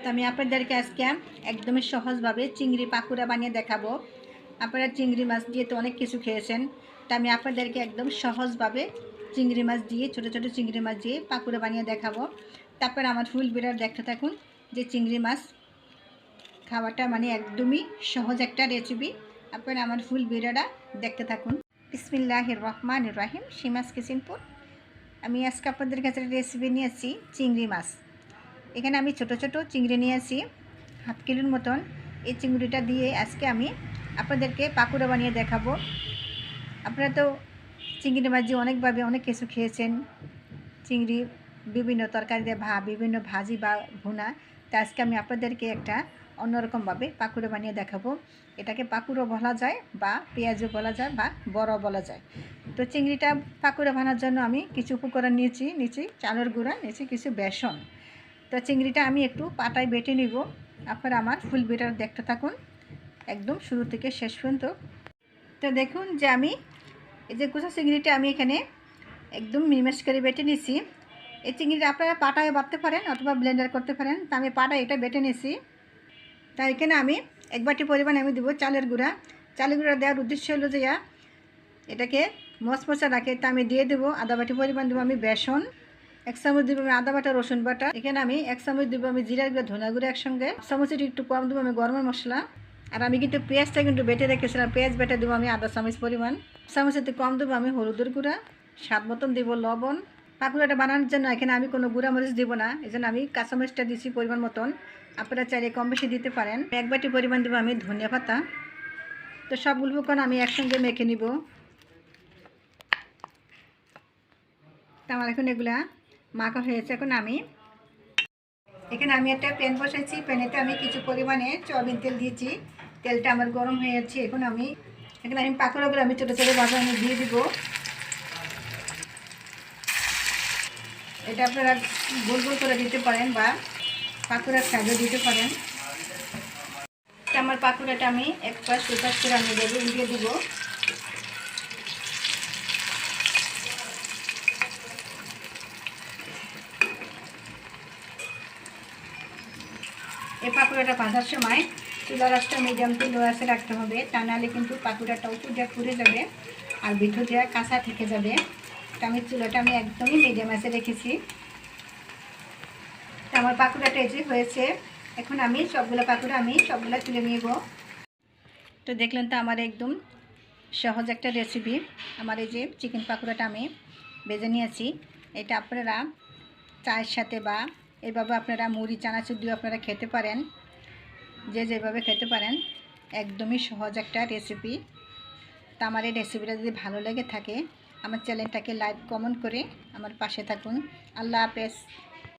তো আমি আপনাদেরকে আজকে একদমই সহজভাবে চিংড়ি পাকুড়া বানিয়ে দেখাবো। আপনারা চিংড়ি মাছ দিয়ে তো অনেক কিছু খেয়েছেন, তো আমি আপনাদেরকে একদম সহজভাবে চিংড়ি মাছ দিয়ে ছোটো ছোটো চিংড়ি মাছ দিয়ে পাকুড়া বানিয়ে দেখাবো। তারপর আমার ফুল ভিডিও দেখতে থাকুন যে চিংড়ি মাছ খাওয়াটা মানে একদমই সহজ একটা রেসিপি। আপনারা আমার ফুল ভিডিওটা দেখতে থাকুন। বিসমিল্লাহির রহমানির রহিম, সীমাস কিচেনপুর। আমি আজকে আপনাদের কাছে রেসিপি নিয়েছি চিংড়ি মাছ। এখানে আমি ছোট ছোট চিংড়ি নিয়েছি হাফ কিলোর মতন। এই চিংড়িটা দিয়ে আজকে আমি আপনাদেরকে পাকুড়া বানিয়ে দেখাবো। আপনারা তো চিংড়ি মাছ দিয়ে অনেকভাবে অনেক কিছু খেয়েছেন, চিংড়ি বিভিন্ন তরকারি দিয়ে বিভিন্ন ভাজি বা ভুনা। তা আজকে আমি আপনাদেরকে একটা অন্যরকমভাবে পাকুড়া বানিয়ে দেখাবো। এটাকে পাকুড়ো বলা যায় বা পেঁয়াজও বলা যায় বা বড় বলা যায়। তো চিংড়িটা পাকুড়া বানানোর জন্য আমি কিছু উপকরণ নিয়েছি চালের গুঁড়া, নিয়েছি কিছু বেসন। তো চিংড়িটা আমি একটু পাটায় বেটে নিব। আপনারা আমার ফুল ভিডিও দেখতে থাকুন একদম শুরু থেকে শেষ পর্যন্ত। তো দেখুন যে আমি এই যে কুচা চিংড়িটা আমি এখানে একদম মিক্স করে বেটে নিছি। এই চিংড়িটা আপনারা পাটায় বাটতে পারেন অথবা ব্লেন্ডার করতে পারেন। তো আমি পাটায় এটা বেটে নিছি। তাই এখানে আমি এক বাটি পরিমাণ আমি দেবো চালের গুঁড়া। চালের গুঁড়া দেওয়ার উদ্দেশ্য হলো যে এটাকে মচমচা রাখে। তা আমি দিয়ে দেবো আধা বাটি পরিমাণ দেবো আমি বেসন, 1 চামচ দেবো আমি আদা বাটা রসুন বাটা। এখানে আমি 1 চামচ দেবো আমি জিরার গুঁড়া ধনা গুঁড়া একসঙ্গে, চামচের একটু কম দেবো আমি গরম মশলা। আর আমি কিন্তু পেঁয়াজটা কিন্তু বেটে রেখেছিলাম, পেঁয়াজ বেটে দেবো আমি আধা চামচ পরিমাণ, চামচের কম দেবো আমি হলুদের গুঁড়া, স্বাদ মতন দেবো লবণ। পাকুড়াটা বানানোর জন্য এখানে আমি কোনো গুঁড়া মরিচ দেবো না, এই জন্য আমি কাঁচামরিচটা দিচ্ছি পরিমাণ মতন। আপনারা চাইলে কম বেশি দিতে পারেন। 1 বাটি পরিমাণ দেবো আমি ধনিয়া পাতা। তো সবগুলো উপকরণ আমি একসঙ্গে মেখে নিব। তো আমার এখন এগুলা মাখা হয়েছে। এখন আমি এখানে একটা প্যান বসাইছি, প্যানেতে আমি কিছু পরিমাণে সয়াবিন তেল দিয়েছি। তেলটা আমার গরম হয়ে যাচ্ছে। এখন এখানে আমি পাকুড়াগুলো আমি ছোটো ছোটো ভাবে আমি দিয়ে দিব। এটা আপনারা গোল গোল করে দিতে পারেন বা পাকুড়ার সাইজও দিতে পারেন। আমার পাকুড়াটা আমি এক পাশ দু পাশ করে আমি উল্টিয়ে দিব। এই পাকুড়াটা ভাজার সময় চুলা রাসটা মিডিয়াম টু লো আঁচে রাখতে হবে, তা নাহলে কিন্তু পাকুড়াটা উপর দিয়ে পুড়ে যাবে আর ভিতর দিয়ে কাঁচা থেকে যাবে। তা আমি চুলাটা আমি একদমই মিডিয়াম আঁচে রেখেছি। তা আমার পাকুড়াটা এই যে হয়েছে। এখন আমি সবগুলো পাকুড়া সবগুলো তুলে নিব। তো দেখলেন তো আমার একদম সহজ একটা রেসিপি। আমার এই যে চিকেন পাকুড়াটা আমি ভেজে নিয়েছি। এটা আপনারা চায়ের সাথে বা এইভাবে আপনারা মুড়ি চানাচুর দিয়ে আপনারা খেতে পারেন, যে যেভাবে খেতে পারেন। একদমই সহজ একটা রেসিপি। তা আমার এই রেসিপিটা যদি ভালো লেগে থাকে আমার চ্যানেলটাকে লাইক কমেন্ট করে আমার পাশে থাকুন। আল্লাহ হাফেজ।